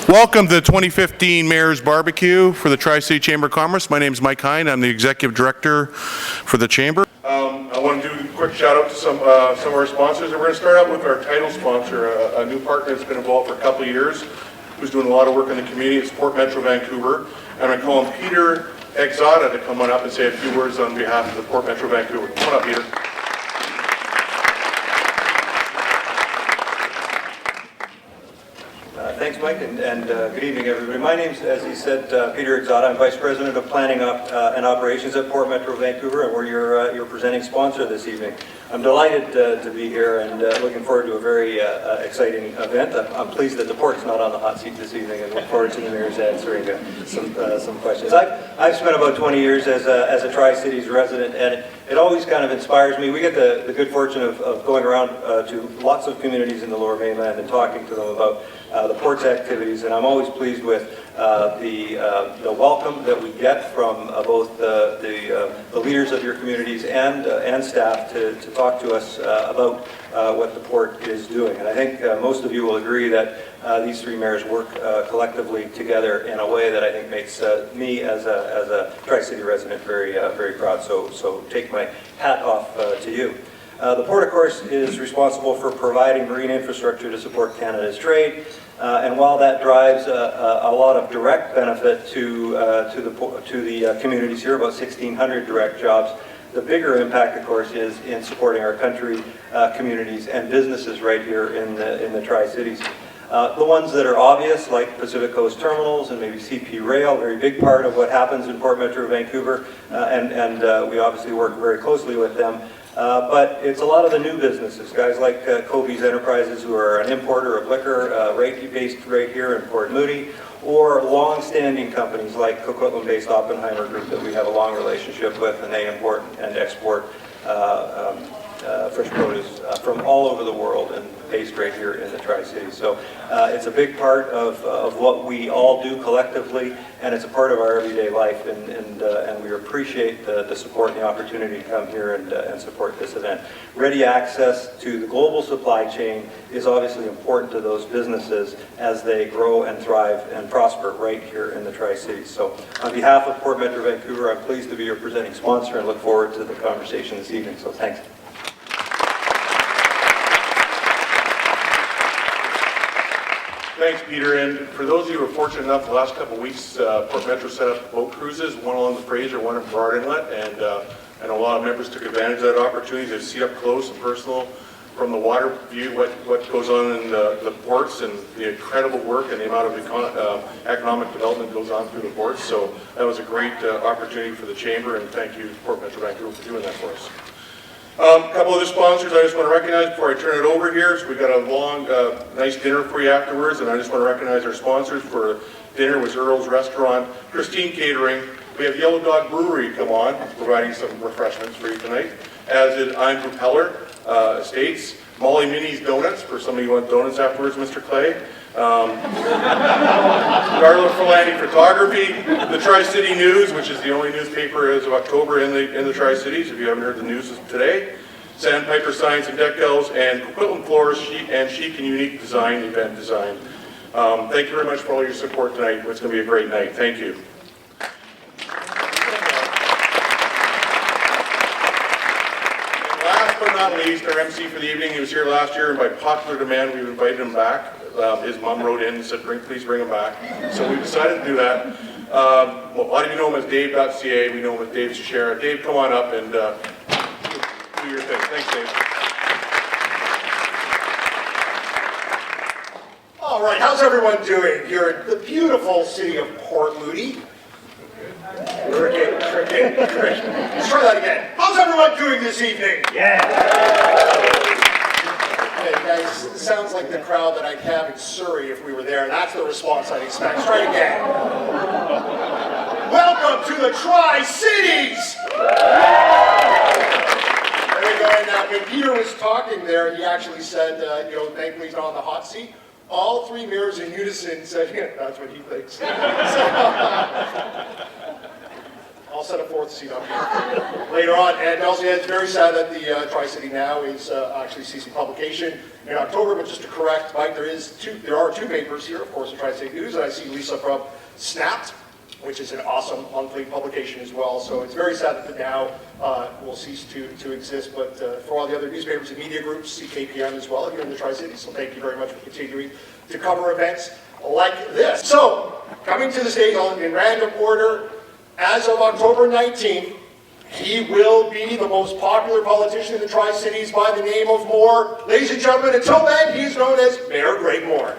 Welcome to the 2015 Mayor's Barbecue for the Tri-City Chamber of Commerce. My name is Mike Hine. I'm the Executive Director for the Chamber. I want to do a quick shout out to some of our sponsors. And we're going to start out with our title sponsor, a new partner that's been involved for a couple of years, who's doing a lot of work in the community. It's Port Metro Vancouver. And I'm going to call him Peter Exotta to come on up and say a few words on behalf of the Port Metro Vancouver. Come on up, Peter. Thanks, Mike, and good evening, everybody. My name's, as he said, Peter Exotta. I'm Vice President of Planning and Operations at Port Metro Vancouver, and we're your presenting sponsor this evening. I'm delighted to be here and looking forward to a very exciting event. I'm pleased that the Port's not on the hot seat this evening, and look forward to the Mayor's answering some questions. I've spent about 20 years as a Tri-Cities resident, and it always kind of inspires me. We get the good fortune of going around to lots of communities in the Lower Mainland and talking to them about the Port's activities, and I'm always pleased with the welcome that we get from both the leaders of your communities and staff to talk to us about what the Port is doing. And I think most of you will agree that these three mayors work collectively together in a way that I think makes me as a Tri-City resident very proud. So take my hat off to you. The Port, of course, is responsible for providing marine infrastructure to support Canada's trade. And while that drives a lot of direct benefit to the communities here, about 1,600 direct jobs, the bigger impact, of course, is in supporting our country, communities, and businesses right here in the Tri-Cities. The ones that are obvious, like Pacific Coast Terminals and maybe CP Rail, a very big part of what happens in Port Metro Vancouver, and we obviously work very closely with them. But it's a lot of the new businesses, guys like Kobe's Enterprises, who are an importer of liquor based right here in Port Moody, or long-standing companies like Coquitlam-based Oppenheimer Group that we have a long relationship with, and they import and export fresh produce from all over the world and based right here in the Tri-Cities. So it's a big part of what we all do collectively, and it's a part of our everyday life, and we appreciate the support and the opportunity to come here and support this event. Ready access to the global supply chain is obviously important to those businesses as they grow and thrive and prosper right here in the Tri-Cities. So on behalf of Port Metro Vancouver, I'm pleased to be your presenting sponsor and look forward to the conversation this evening. So thanks. Thanks, Peter. And for those of you who were fortunate enough, the last couple of weeks, Port Metro set up boat cruises, one along the Fraser, one in Burrard Inlet, and a lot of members took advantage of that opportunity to see up close and personal from the water view what goes on in the ports and the incredible work and the amount of economic development goes on through the ports. So that was a great opportunity for the Chamber, and thank you, Port Metro Vancouver, for doing that for us. A couple other sponsors I just want to recognize before I turn it over here. So we've got a long, nice dinner for you afterwards, and I just want to recognize our sponsors for dinner was Earl's Restaurant, Christine Catering. We have Yellow Dog Brewery come on, providing some refreshments for you tonight, as did I'm Propeller Estates, Molly Minnie's Donuts, for somebody who wants donuts afterwards, Mr. Clay. Darla Ferlandi Photography, the Tri-City News, which is the only newspaper as of October in the Tri-Cities, if you haven't heard the news today, Sandpiper Signs and Decals, and Coquitlam Floors, Chic and Unique Design, Event Design. Thank you very much for all your support tonight. It's going to be a great night. Thank you. Last but not least, our MC for the evening, he was here last year, and by popular demand, we've invited him back. His mom wrote in and said, please bring him back. So we decided to do that. A lot of you know him as Dave.ca. We know him as Dave Shashara. Dave, come on up and do your thing. Thanks, Dave. All right, how's everyone doing here in the beautiful city of Port Moody? Cricket. Let's try that again. How's everyone doing this evening? Yeah. Okay, guys, sounds like the crowd that I'd have in Surrey if we were there. That's the response I'd expect. Let's try it again. Welcome to the Tri-Cities! There we go. And when Peter was talking there, he actually said, thankfully he's not on the hot seat. All three mayors in unison said, yeah, that's what he thinks. So, I'll set a fourth seat up here later on. And also, yeah, it's very sad that the Tri-City Now is actually ceasing publication in October. But just to correct Mike, there are two papers here, of course, the Tri-City News, and I see Lisa from Snapped, which is an awesome monthly publication as well. So it's very sad that the Now will cease to exist. But for all the other newspapers and media groups, CKPM as well here in the Tri-Cities. So thank you very much for continuing to cover events like this. So, coming to the stage in random order, as of October 19th, he will be the most popular politician in the Tri-Cities by the name of Moore. Ladies and gentlemen, until then, he's known as Mayor Greg Moore.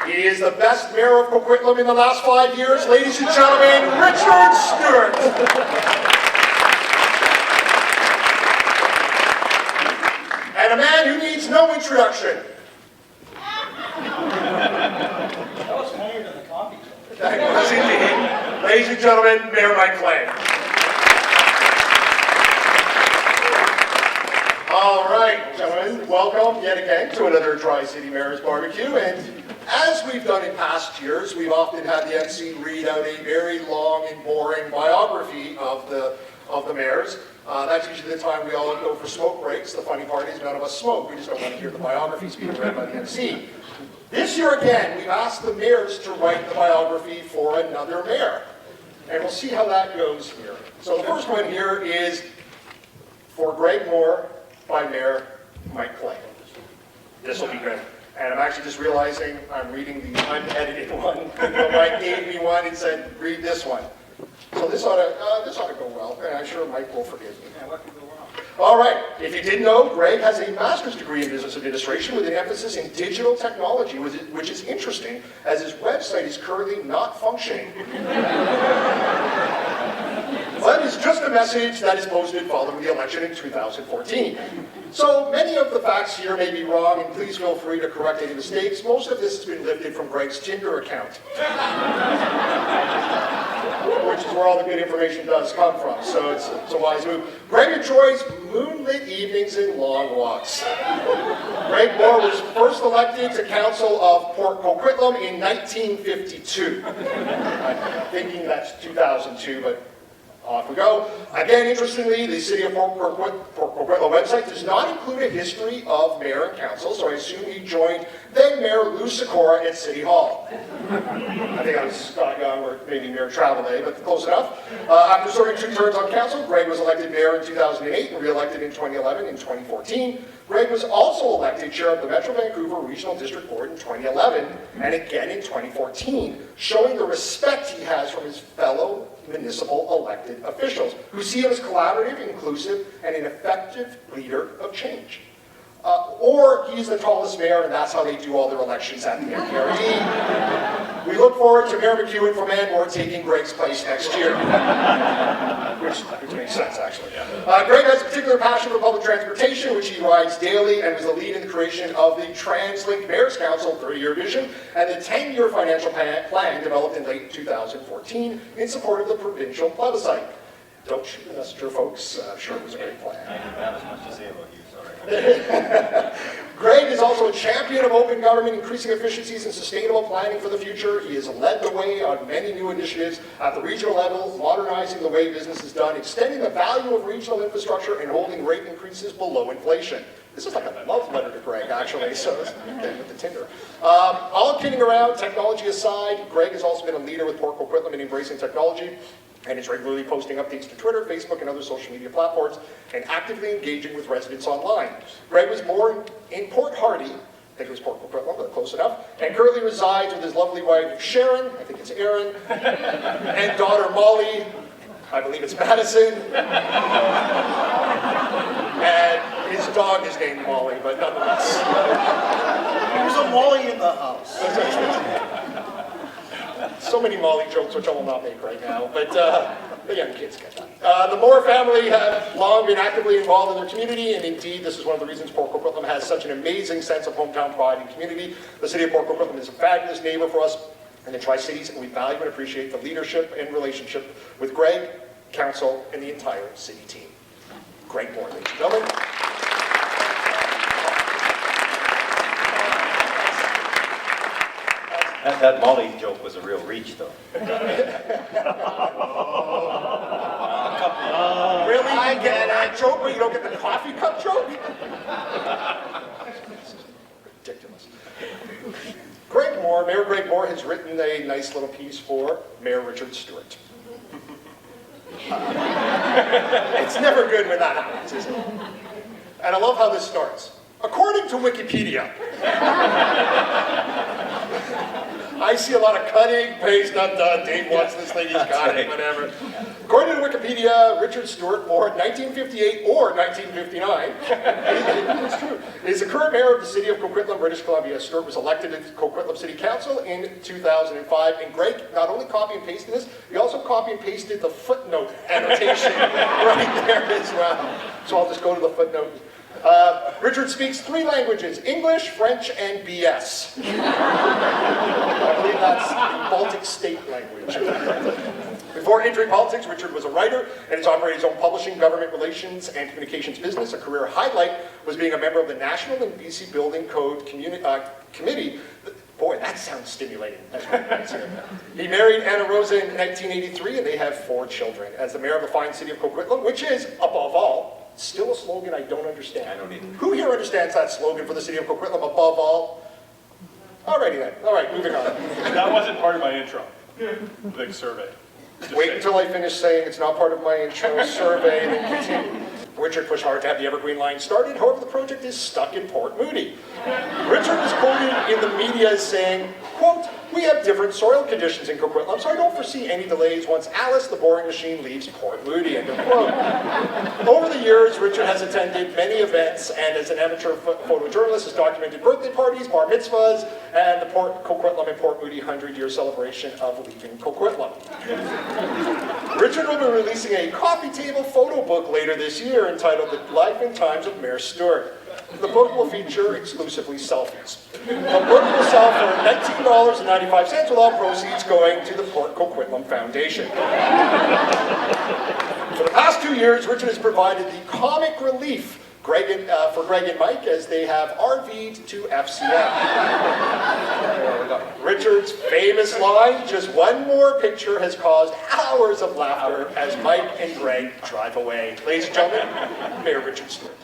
He is the best mayor of Coquitlam in the last 5 years. Ladies and gentlemen, Richard Stewart. And a man who needs no introduction. That was funnier than the coffee joke. That was indeed. Ladies and gentlemen, Mayor Mike Clay. All right, gentlemen, welcome yet again to another Tri-City Mayor's Barbecue. And as we've done in past years, we've often had the MC read out a very long and boring biography of the mayors. That's usually the time we all go for smoke breaks. The funny part is none of us smoke. We just don't want to hear the biographies being read by the MC. This year again, we've asked the mayors to write the biography for another mayor. And we'll see how that goes here. So the first one here is for Greg Moore by Mayor Mike Clay. This will be good. And I'm actually just realizing I'm reading the unedited one. Mike gave me one and said, read this one. So this ought to go well, and I'm sure Mike will forgive me. Yeah, what can go wrong? All right, if you didn't know, Greg has a master's degree in business administration with an emphasis in digital technology, which is interesting, as his website is currently not functioning. But it's just a message that is posted following the election in 2014. So many of the facts here may be wrong, and please feel free to correct any mistakes. Most of this has been lifted from Greg's Tinder account, which is where all the good information does come from, so it's a wise move. Greg enjoys moonlit evenings and long walks. Greg Moore was first elected to council of Port Coquitlam in 1952. I'm thinking that's 2002, but off we go. Again, interestingly, the City of Port Coquitlam website does not include a history of mayor and council, so I assume he joined then-Mayor Lou Sikora at City Hall. I think I was Scott Young or maybe Mayor Travel Day, but close enough. After serving 2 terms on council, Greg was elected mayor in 2008 and re-elected in 2011 and 2014. Greg was also elected chair of the Metro Vancouver Regional District Board in 2011 and again in 2014, showing the respect he has from his fellow municipal elected officials, who see him as collaborative, inclusive, and an effective leader of change. Or he's the tallest mayor, and that's how they do all their elections at the MPRD. We look forward to Mayor McEwen from Anmore taking Greg's place next year. which makes sense, actually. Greg has a particular passion for public transportation, which he rides daily, and was the lead in the creation of the TransLink Mayor's Council 30-year vision and the 10-year financial plan developed in late 2014 in support of the provincial plebiscite. Don't shoot the messenger, folks. Sure, it was a great plan. I didn't have as much to say about you, sorry. Greg is also a champion of open government, increasing efficiencies and sustainable planning for the future. He has led the way on many new initiatives at the regional level, modernizing the way business is done, extending the value of regional infrastructure, and holding rate increases below inflation. This is like a love letter to Greg, actually, so with the Tinder. All kidding around, technology aside, Greg has also been a leader with Port Coquitlam in embracing technology, and is regularly posting updates to Twitter, Facebook, and other social media platforms, and actively engaging with residents online. Greg was born in Port Hardy, I think it was Port Coquitlam, but close enough, and currently resides with his lovely wife Sharon, I think it's Erin, and daughter Molly, I believe it's Madison, and his dog is named Molly, but nonetheless. There's a Molly in the house. So many Molly jokes, which I will not make right now, but the young kids get that. The Moore family have long been actively involved in their community, and indeed, this is one of the reasons Port Coquitlam has such an amazing sense of hometown pride and community. The city of Port Coquitlam is a fabulous neighbor for us in the Tri-Cities, and we value and appreciate the leadership and relationship with Greg, council, and the entire city team. Greg Moore, ladies and gentlemen. That Molly joke was a real reach, though. Really? I get that joke, but you don't get the coffee cup joke? Ridiculous. Mayor Greg Moore has written a nice little piece for Mayor Richard Stewart. It's never good when that happens, is it? And I love how this starts. According to Wikipedia, I see a lot of cutting, paste, not done, Dave wants this thing, he's got it, whatever. According to Wikipedia, Richard Stewart, born 1958 or 1959, it's true, is the current mayor of the city of Coquitlam, British Columbia. Stewart was elected to Coquitlam City Council in 2005, and Greg not only copy and pasted this, he also copy and pasted the footnote annotation right there as well. So I'll just go to the footnote. Richard speaks 3 languages, English, French, and BS. I believe that's the Baltic state language. Before entering politics, Richard was a writer and has operated his own publishing, government relations, and communications business. A career highlight was being a member of the National and BC Building Code Committee. Boy, that sounds stimulating. He married Anna Rosa in 1983, and they have 4 children. As the mayor of the fine city of Coquitlam, which is, above all, still a slogan I don't understand. I don't either. Who here understands that slogan for the city of Coquitlam, above all? Alrighty then. All right, moving on. That wasn't part of my intro. Big survey. Just Wait saying. until I finish saying it's not part of my intro survey, and then continue. Richard pushed hard to have the Evergreen Line started. However, the project is stuck in Port Moody. Richard was quoted in the media as saying, quote, "We have different soil conditions in Coquitlam, so I don't foresee any delays once Alice the boring machine leaves Port Moody," end of quote. Over the years, Richard has attended many events and as an amateur photojournalist has documented birthday parties, bar mitzvahs, and the Coquitlam and Port Moody 100-year celebration of leaving Coquitlam. Richard will be releasing a coffee table photo book later this year entitled The Life and Times of Mayor Stewart. The book will feature exclusively selfies. The book will sell for $19.95 with all proceeds going to the Port Coquitlam Foundation. For the past 2 years, Richard has provided the comic relief for Greg and Mike as they have RV'd to FCM. Richard's famous line, "Just one more picture," has caused hours of laughter as Mike and Greg drive away. Ladies and gentlemen, Mayor Richard Stewart.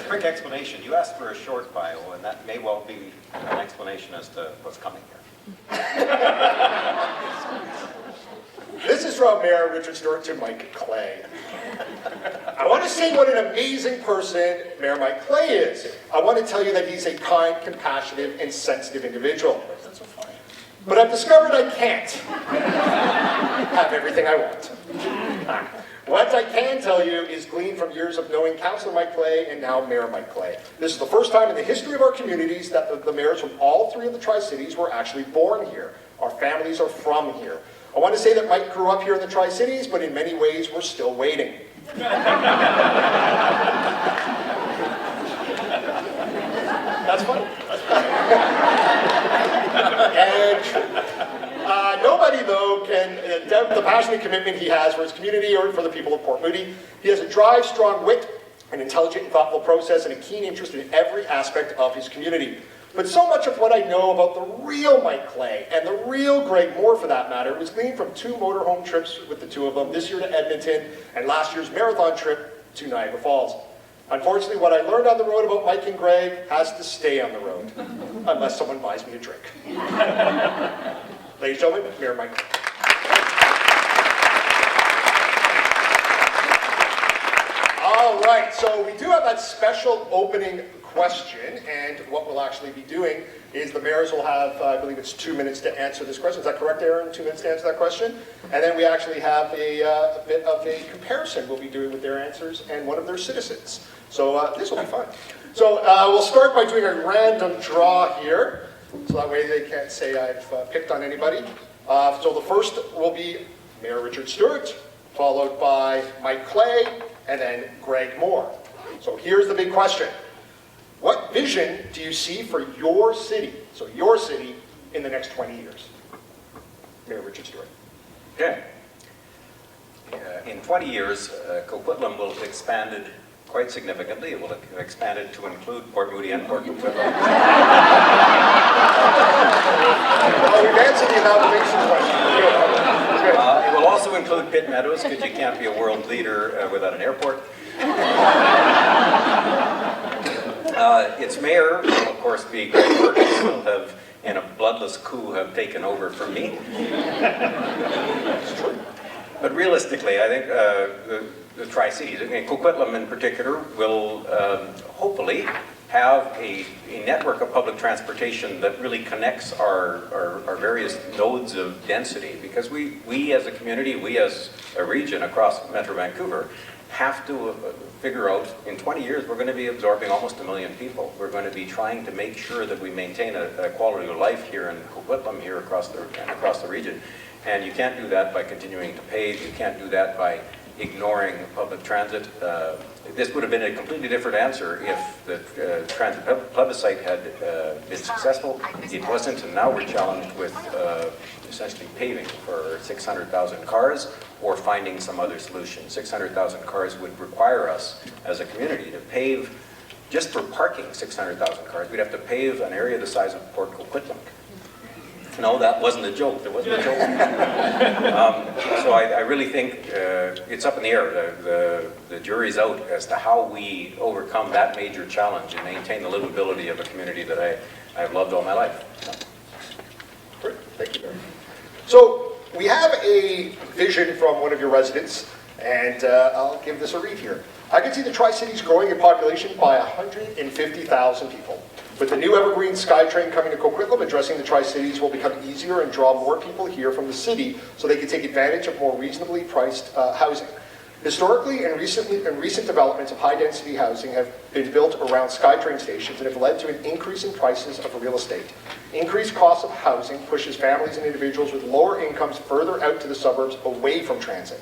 Quick explanation. You asked for a short bio, and that may well be an explanation as to what's coming here. This is from Mayor Richard Stewart to Mike Clay. I want to say what an amazing person Mayor Mike Clay is. I want to tell you that he's a kind, compassionate, and sensitive individual. But I've discovered I can't have everything I want. What I can tell you is gleaned from years of knowing Councillor Mike Clay and now Mayor Mike Clay. This is the first time in the history of our communities that the mayors from all 3 of the Tri-Cities were actually born here. Our families are from here. I want to say that Mike grew up here in the Tri-Cities, but in many ways we're still waiting. That's funny. And nobody, though, can doubt the passionate commitment he has for his community or for the people of Port Moody. He has a drive, strong wit, an intelligent and thoughtful process, and a keen interest in every aspect of his community. But so much of what I know about the real Mike Clay, and the real Greg Moore for that matter, was gleaned from 2 motorhome trips with the 2 of them, this year to Edmonton, and last year's marathon trip to Niagara Falls. Unfortunately, what I learned on the road about Mike and Greg has to stay on the road, unless someone buys me a drink. Ladies and gentlemen, Mayor Mike. All right, so we do have that special opening question, and what we'll actually be doing is the mayors will have, I believe it's 2 minutes to answer this question. Is that correct, Aaron? 2 minutes to answer that question? And then we actually have a bit of a comparison we'll be doing with their answers and one of their citizens. So this will be fun. So we'll start by doing a random draw here, so that way they can't say I've picked on anybody. So the first will be Mayor Richard Stewart, followed by Mike Clay, and then Greg Moore. So here's the big question. What vision do you see for your city, so your city, in the next 20 years? Mayor Richard Stewart. Okay. In 20 years, Coquitlam will have expanded quite significantly. It will expand it to include Port Moody and Port Coquitlam. Well, we've answered the amalgamation question. Good. It will also include Pitt Meadows, because you can't be a world leader without an airport. Its mayor will, of course, be Greg Perkins, who will have, in a bloodless coup, have taken over from me. But realistically, I think the Tri-Cities, Coquitlam in particular, will hopefully have a network of public transportation that really connects our various nodes of density. Because we as a community, we as a region across Metro Vancouver, have to figure out, in 20 years, we're going to be absorbing almost 1 million people. We're going to be trying to make sure that we maintain a quality of life here in Coquitlam, here across the region. And you can't do that by continuing to pave. You can't do that by ignoring public transit. This would have been a completely different answer if the transit plebiscite had been successful. It wasn't, and now we're challenged with essentially paving for 600,000 cars or finding some other solution. 600,000 cars would require us as a community to pave, just for parking 600,000 cars, we'd have to pave an area the size of Port Coquitlam. No, that wasn't a joke. There wasn't a joke. So I really think it's up in the air. The jury's out as to how we overcome that major challenge and maintain the livability of a community that I've loved all my life. Great, thank you, Mayor. So we have a vision from one of your residents, and I'll give this a read here. I can see the Tri-Cities growing in population by 150,000 people. With the new Evergreen SkyTrain coming to Coquitlam, addressing the Tri-Cities will become easier and draw more people here from the city so they can take advantage of more reasonably priced housing. Historically and recent developments of high-density housing have been built around SkyTrain stations and have led to an increase in prices of real estate. Increased cost of housing pushes families and individuals with lower incomes further out to the suburbs away from transit.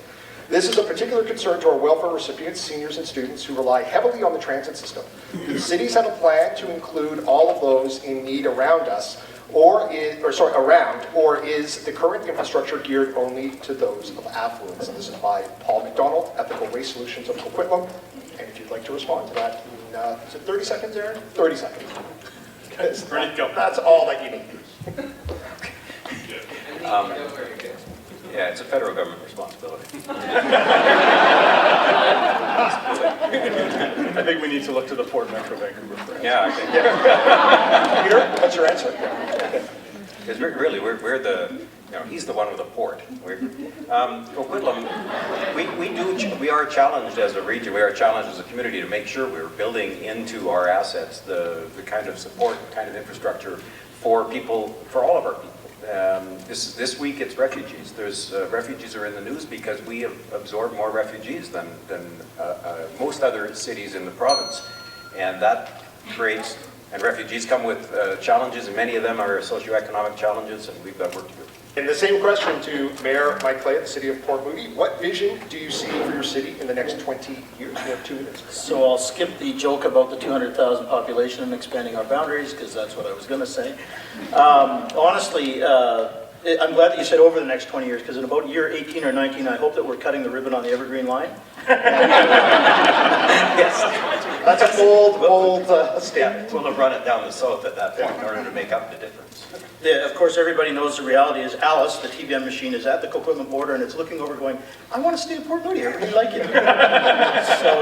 This is a particular concern to our welfare recipients, seniors, and students who rely heavily on the transit system. Do the cities have a plan to include all of those in need around us, or is the current infrastructure geared only to those of affluence? And this is by Paul McDonald, Ethical Waste Solutions of Coquitlam. And if you'd like to respond to that in, is it 30 seconds, Aaron? 30 seconds. Ready to go. That's all that you need. Yeah, it's a federal government responsibility. I think we need to look to the Port Metro Vancouver for answers. Yeah, I think. Peter, what's your answer? Because really, we're the, he's the one with the port. Coquitlam, we are challenged as a region, we are challenged as a community to make sure we're building into our assets the kind of support, the kind of infrastructure for people, for all of our people. This week it's refugees. Refugees are in the news because we have absorbed more refugees than most other cities in the province. And that creates, and refugees come with challenges, and many of them are socioeconomic challenges, and we've got work to do. And the same question to Mayor Mike Clay of the City of Port Moody. What vision do you see for your city in the next 20 years? You have 2 minutes. So I'll skip the joke about the 200,000 population and expanding our boundaries, because that's what I was going to say. Honestly, I'm glad that you said over the next 20 years, because in about year 18 or 19, I hope that we're cutting the ribbon on the Evergreen line. Yes. That's a bold statement. We'll have run it down the south at that point in order to make up the difference. Yeah, of course, everybody knows the reality is Alice, the TBM machine, is at the Coquitlam border, and it's looking over going, I want to stay in Port Moody, I really like it. So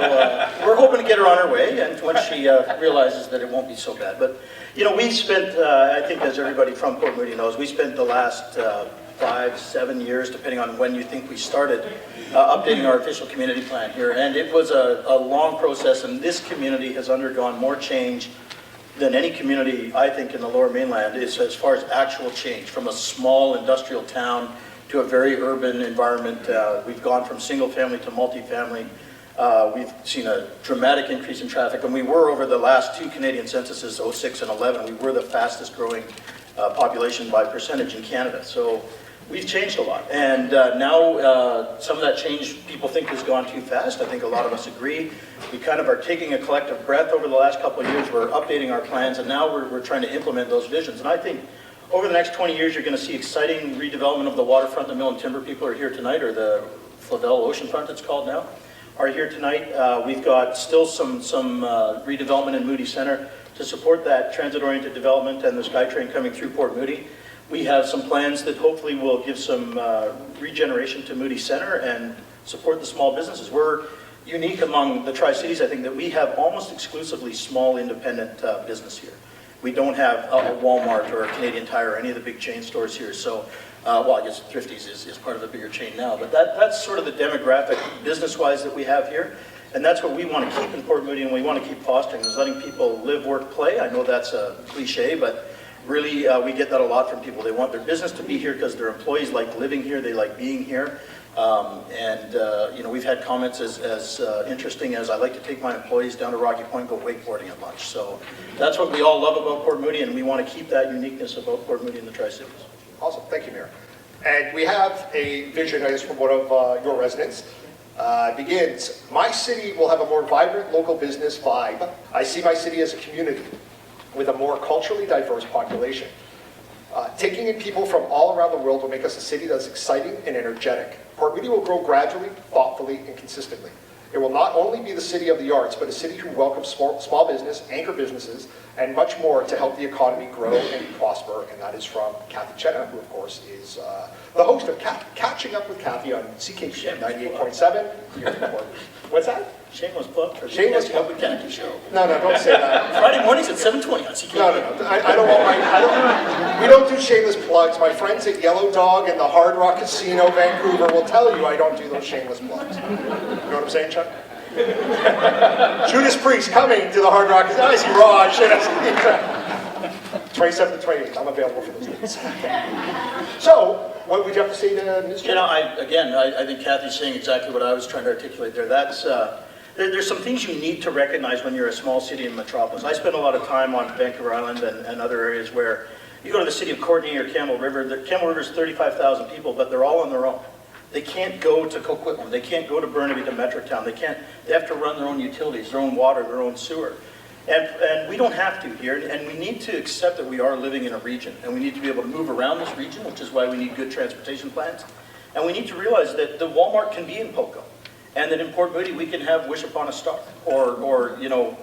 we're hoping to get her on her way, and once she realizes that it won't be so bad. But, we've spent, I think as everybody from Port Moody knows, we spent the last 5-7 years, depending on when you think we started, updating our official community plan here. And it was a long process, and this community has undergone more change than any community, I think, in the Lower Mainland, is as far as actual change. From a small industrial town to a very urban environment. We've gone from single family to multifamily. We've seen a dramatic increase in traffic, and we were, over the last 2 Canadian censuses, 06 and 11, we were the fastest growing population by percentage in Canada. So we've changed a lot. And now some of that change people think has gone too fast. I think a lot of us agree. We kind of are taking a collective breath over the last couple of years. We're updating our plans, and now we're trying to implement those visions. And I think over the next 20 years, you're going to see exciting redevelopment of the waterfront, the mill and timber. People are here tonight, or the Flavel Oceanfront, it's called now. are here tonight. We've got still some redevelopment in Moody Centre to support that transit-oriented development and the SkyTrain coming through Port Moody. We have some plans that hopefully will give some regeneration to Moody Centre and support the small businesses. We're unique among the Tri-Cities, I think, that we have almost exclusively small independent business here. We don't have a Walmart or a Canadian Tire or any of the big chain stores here. So, well, I guess Thrifty's is part of a bigger chain now, but that's sort of the demographic business-wise that we have here. And that's what we want to keep in Port Moody and we want to keep fostering, is letting people live, work, play. I know that's a cliche, but really we get that a lot from people. They want their business to be here because their employees like living here, they like being here. You know, we've had comments as interesting as, I like to take my employees down to Rocky Point, go wakeboarding at lunch. So that's what we all love about Port Moody, and we want to keep that uniqueness about Port Moody and the Tri-Cities. Awesome, thank you, Mayor. And we have a vision, I guess, from one of your residents. Begins, my city will have a more vibrant local business vibe. I see my city as a community with a more culturally diverse population. Taking in people from all around the world will make us a city that's exciting and energetic. Port Moody will grow gradually, thoughtfully, and consistently. It will not only be the city of the arts, but a city who welcomes small business, anchor businesses, and much more to help the economy grow and prosper. And that is from Kathy Chenna, who of course is the host of Catching Up with Kathy on CKC 98.7 here in Port Moody. What's that? Shameless plug for the Shameless Catching Up with Kathy show. No, don't say that. Friday mornings at 7:20 on CKC. No. I don't want we don't do shameless plugs. My friends at Yellow Dog and the Hard Rock Casino, Vancouver, will tell you I don't do those shameless plugs. You know what I'm saying, Chuck? Judas Priest coming to the Hard Rock Casino. I see Raj. 27th to 28th. I'm available for those dates. So, what would you have to say to Ms. You know, I think Kathy's saying exactly what I was trying to articulate there. That's there's some things you need to recognize when you're a small city in metropolis. I spend a lot of time on Vancouver Island and other areas where you go to the city of Courtenay or Campbell River. Campbell River is 35,000 people, but they're all on their own. They can't go to Coquitlam. They can't go to Burnaby to Metrotown. They have to run their own utilities, their own water, their own sewer. And we don't have to here, and we need to accept that we are living in a region, and we need to be able to move around this region, which is why we need good transportation plans. And we need to realize that the Walmart can be in Poco, and that in Port Moody we can have Wish Upon a Star, or you know,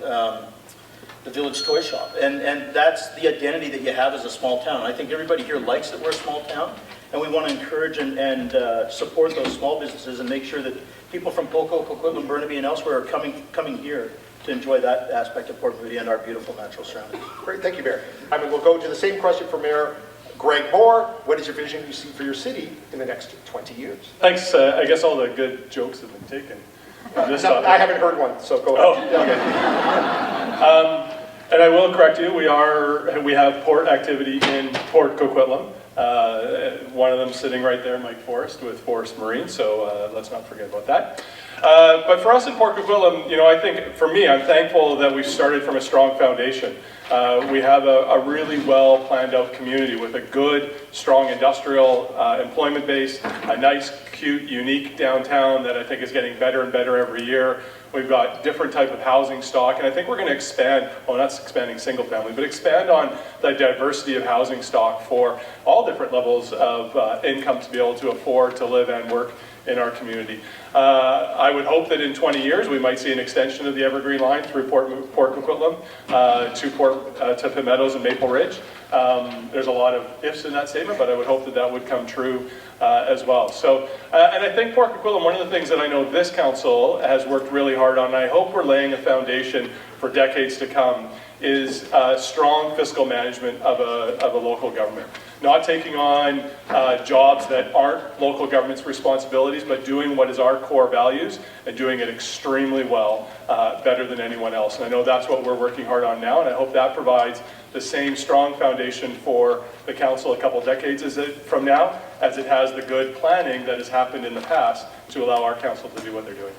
the Village Toy Shop. And that's the identity that you have as a small town. I think everybody here likes that we're a small town, and we want to encourage and support those small businesses and make sure that people from Poco, Coquitlam, Burnaby, and elsewhere are coming here to enjoy that aspect of Port Moody and our beautiful natural surroundings. Great, thank you, Mayor. I mean, we'll go to the same question for Mayor Greg Moore. What is your vision you see for your city in the next 20 years? Thanks. I guess all the good jokes have been taken. No, I haven't heard one, so go ahead. Oh, okay. And I will correct you. We have port activity in Port Coquitlam. One of them sitting right there, Mike Forrest, with Forrest Marine. So let's not forget about that. But for us in Port Coquitlam, you know, I think for me, I'm thankful that we've started from a strong foundation. We have a really well planned out community with a good, strong industrial employment base, a nice, cute, unique downtown that I think is getting better and better every year. We've got different type of housing stock, and I think we're going to expand, well, not expanding single family, but expand on the diversity of housing stock for all different levels of income to be able to afford to live and work in our community. I would hope that in 20 years we might see an extension of the Evergreen Line through Port Coquitlam to Pitt Meadows and Maple Ridge. There's a lot of ifs in that statement, but I would hope that that would come true as well. So, and I think Port Coquitlam, one of the things that I know this council has worked really hard on, and I hope we're laying a foundation for decades to come, is strong fiscal management of a local government. Not taking on jobs that aren't local government's responsibilities, but doing what is our core values and doing it extremely well, better than anyone else. And I know that's what we're working hard on now, and I hope that provides the same strong foundation for the council a couple decades from now, as it has the good planning that has happened in the past to allow our council to do what they're doing.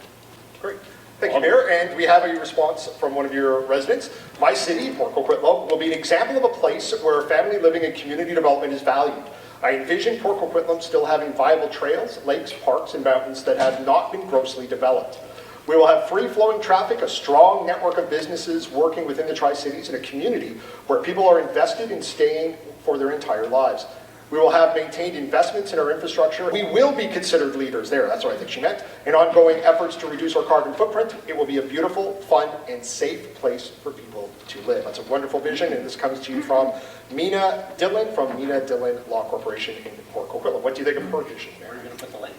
Great. Thank you, Mayor. And we have a response from one of your residents. My city, Port Coquitlam, will be an example of a place where family living and community development is valued. I envision Port Coquitlam still having viable trails, lakes, parks, and mountains that have not been grossly developed. We will have free-flowing traffic, a strong network of businesses working within the Tri-Cities, and a community where people are invested in staying for their entire lives. We will have maintained investments in our infrastructure. We will be considered leaders there, that's what I think she meant, in ongoing efforts to reduce our carbon footprint. It will be a beautiful, fun, and safe place for people to live. That's a wonderful vision, and this comes to you from Mina Dillon from Mina Dillon Law Corporation in Port Coquitlam. What do you think of her vision, Mayor? Where are you going to put the lake?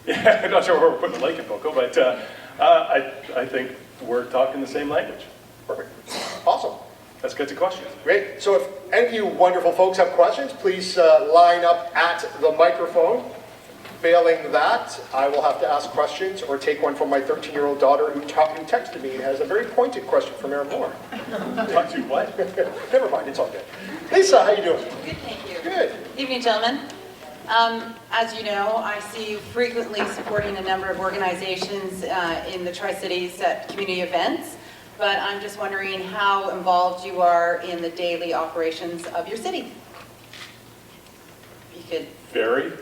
Yeah, I'm not sure where we're putting the lake in Coco, but I think we're talking the same language. Perfect. Awesome. Let's get to questions. Great. So if any of you wonderful folks have questions, please line up at the microphone. Failing that, I will have to ask questions or take one from my 13-year-old daughter who texted me and has a very pointed question for Mayor Moore. Talk to you what? Never mind, it's all good. Lisa, how you doing? Good, thank you. Good. Evening, gentlemen. As you know, I see you frequently supporting a number of organizations in the Tri-Cities at community events, but I'm just wondering how involved you are in the daily operations of your city. You could... Very.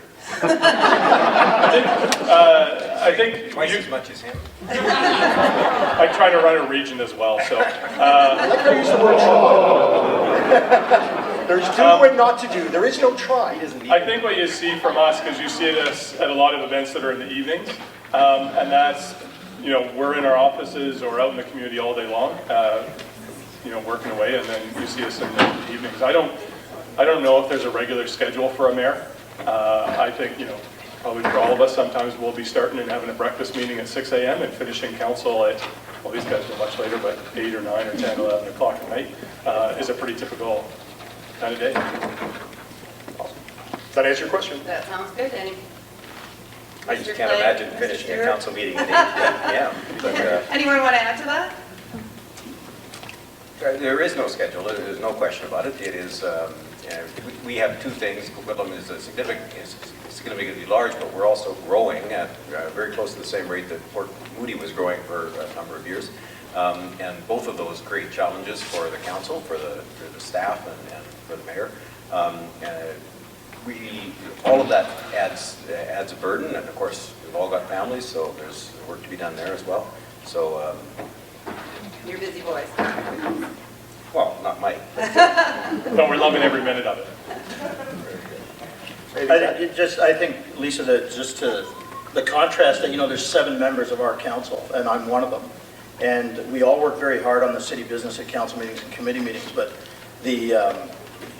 I think Twice you, as much as him. I try to run a region as well, so. I like how you use the word try. There's do and not to do. There is no try. I think what you see from us, because you see us at a lot of events that are in the evenings, and that's, you know, we're in our offices or out in the community all day long, you know, working away, and then you see us in the evenings. I don't know if there's a regular schedule for a mayor. I think, you know, probably for all of us, sometimes we'll be starting and having a breakfast meeting at 6 a.m. and finishing council at, well, these guys are much later, but 8 or 9 or 10, 11 o'clock at night is a pretty typical kind of day. Awesome. Does that answer your question? That sounds good. I just Mr. can't Clay, imagine Mr. finishing a Stewart? council meeting at 8 p.m. But, Anyone want to add to that? there is no schedule. There's no question about it. It is. We have two things. Coquitlam is significantly large, but we're also growing at very close to the same rate that Port Moody was growing for a number of years. And both of those create challenges for the council, for the staff, and for the mayor. All of that adds a burden, and of course we've all got families, so there's work to be done there as well. So, You're busy boys. well, not Mike. But we're loving every minute of it. I think, Lisa, that just to the contrast that, you know, there's 7 members of our council, and I'm one of them. And we all work very hard on the city business at council meetings and committee meetings, but the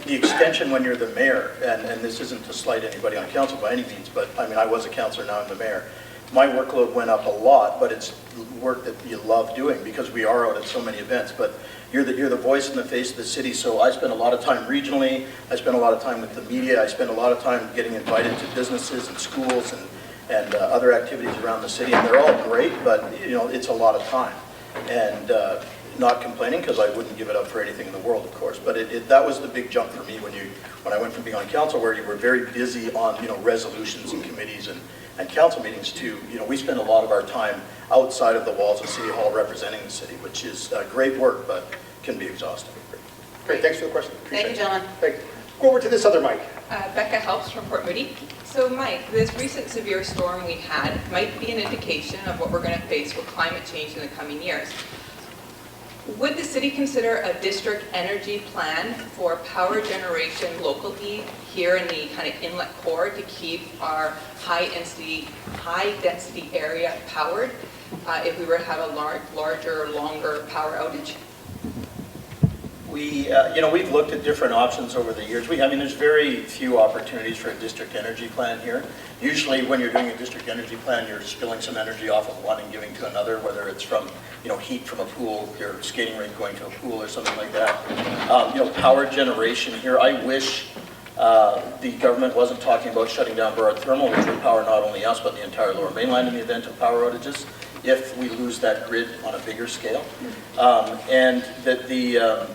extension when you're the mayor, and this isn't to slight anybody on council by any means, but I mean, I was a councillor, now I'm the mayor. My workload went up a lot, but it's work that you love doing because we are out at so many events. But you're the voice and the face of the city, so I spend a lot of time regionally, I spend a lot of time with the media, I spend a lot of time getting invited to businesses and schools and other activities around the city, and they're all great, but you know, it's a lot of time. And not complaining, because I wouldn't give it up for anything in the world, of course, but that was the big jump for me when I went from being on council, where you were very busy on, you know, resolutions and committees and council meetings, to, you know, we spend a lot of our time outside of the walls of City Hall representing the city, which is great work, but can be exhausting. Great, thanks for the question. Thank you, gentlemen. Thank you. Go over to this other mic. Becca Helps from Port Moody. So Mike, this recent severe storm we had might be an indication of what we're going to face with climate change in the coming years. Would the city consider a district energy plan for power generation locally here in the kind of inlet core to keep our high density area powered if we were to have a larger, longer power outage? You know, we've looked at different options over the years. I mean, there's very few opportunities for a district energy plan here. Usually when you're doing a district energy plan, you're spilling some energy off of one and giving to another, whether it's from, you know, heat from a pool, your skating rink going to a pool or something like that. You know, power generation here, I wish the government wasn't talking about shutting down Burrard Thermal, which would power not only us, but the entire Lower Mainland in the event of power outages, if we lose that grid on a bigger scale. And that the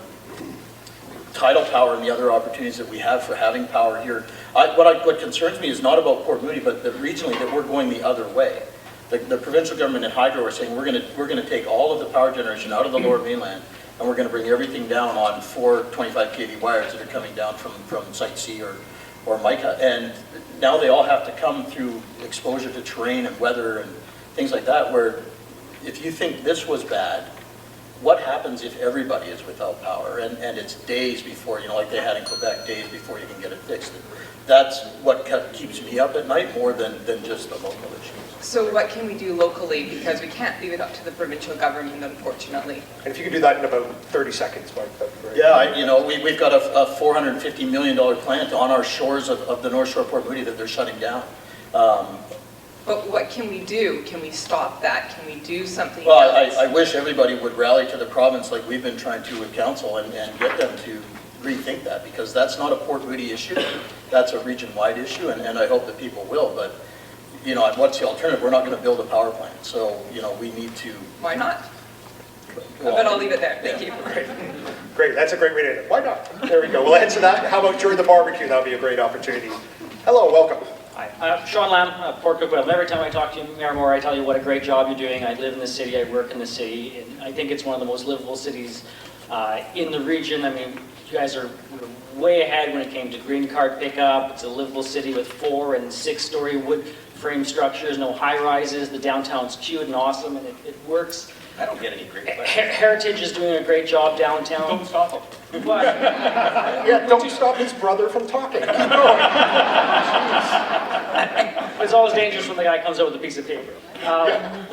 tidal power and the other opportunities that we have for having power here. What concerns me is not about Port Moody, but that regionally that we're going the other way. The provincial government and Hydro are saying we're going to take all of the power generation out of the Lower Mainland, and we're going to bring everything down on 4 25 kV wires that are coming down from Site C or Mica. And now they all have to come through exposure to terrain and weather and things like that, where if you think this was bad, what happens if everybody is without power and it's days before, like they had in Quebec, days before you can get it fixed. That's what keeps me up at night more than just the local issues. So what can we do locally? Because we can't leave it up to the provincial government, unfortunately. And if you could do that in about 30 seconds, Mike, that'd be great. Yeah, we've got a $450 million plant on our shores of the North Shore Port Moody that they're shutting down. But what can we do? Can we stop that? Can we do something Well, else? I wish everybody would rally to the province like we've been trying to with council and get them to rethink that, because that's not a Port Moody issue. That's a region-wide issue, and I hope that people will. But, what's the alternative? We're not going to build a power plant. So, we need to... Why not? But I'll leave it there. Thank you. Great, that's a great way to end it. Why not? There we go. We'll answer that. How about during the barbecue? That'll be a great opportunity. Hello, welcome. Hi, Sean Lamb, Port Coquitlam. Every time I talk to you, Mayor Moore, I tell you what a great job you're doing. I live in the city, I work in the city, and I think it's one of the most livable cities in the region. I mean, you guys are way ahead when it came to green card pickup. It's a livable city with 4- and 6-story wood frame structures, no high-rises. The downtown's cute and awesome, and it works. I don't get any great Heritage is doing a great job downtown. Don't stop him. But Yeah, don't stop his brother from talking. Keep going. it's always dangerous when the guy comes out with a piece of paper.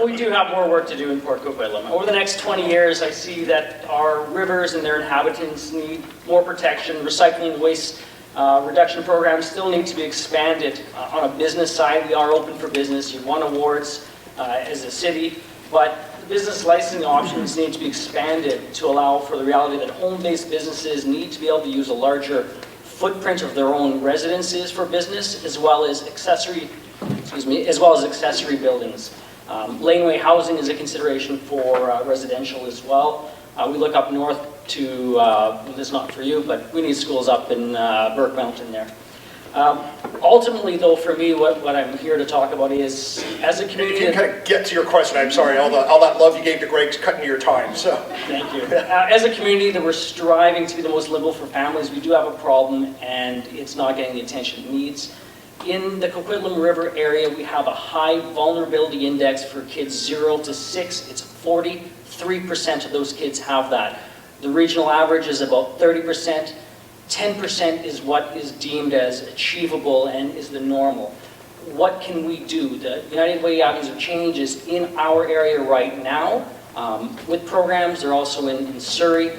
We do have more work to do in Port Coquitlam. Over the next 20 years, I see that our rivers and their inhabitants need more protection. Recycling waste reduction programs still need to be expanded. On a business side, we are open for business. You won awards as a city, but business licensing options need to be expanded to allow for the reality that home-based businesses need to be able to use a larger footprint of their own residences for business, as well as accessory buildings. Laneway housing is a consideration for residential as well. We look up north to, this is not for you, but we need schools up in Burke Mountain there. Ultimately, though, for me, what I'm here to talk about is, as a If community... you can kind of get to your question, I'm sorry, all that love you gave to Greg's cutting your time, so. Thank you. As a community that we're striving to be the most livable for families, we do have a problem, and it's not getting the attention it needs. In the Coquitlam River area, we have a high vulnerability index for kids 0 to 6. It's 43% of those kids have that. The regional average is about 30%. 10% is what is deemed as achievable and is the normal. What can we do? The United Way Avenues of Change is in our area right now with programs. They're also in Surrey.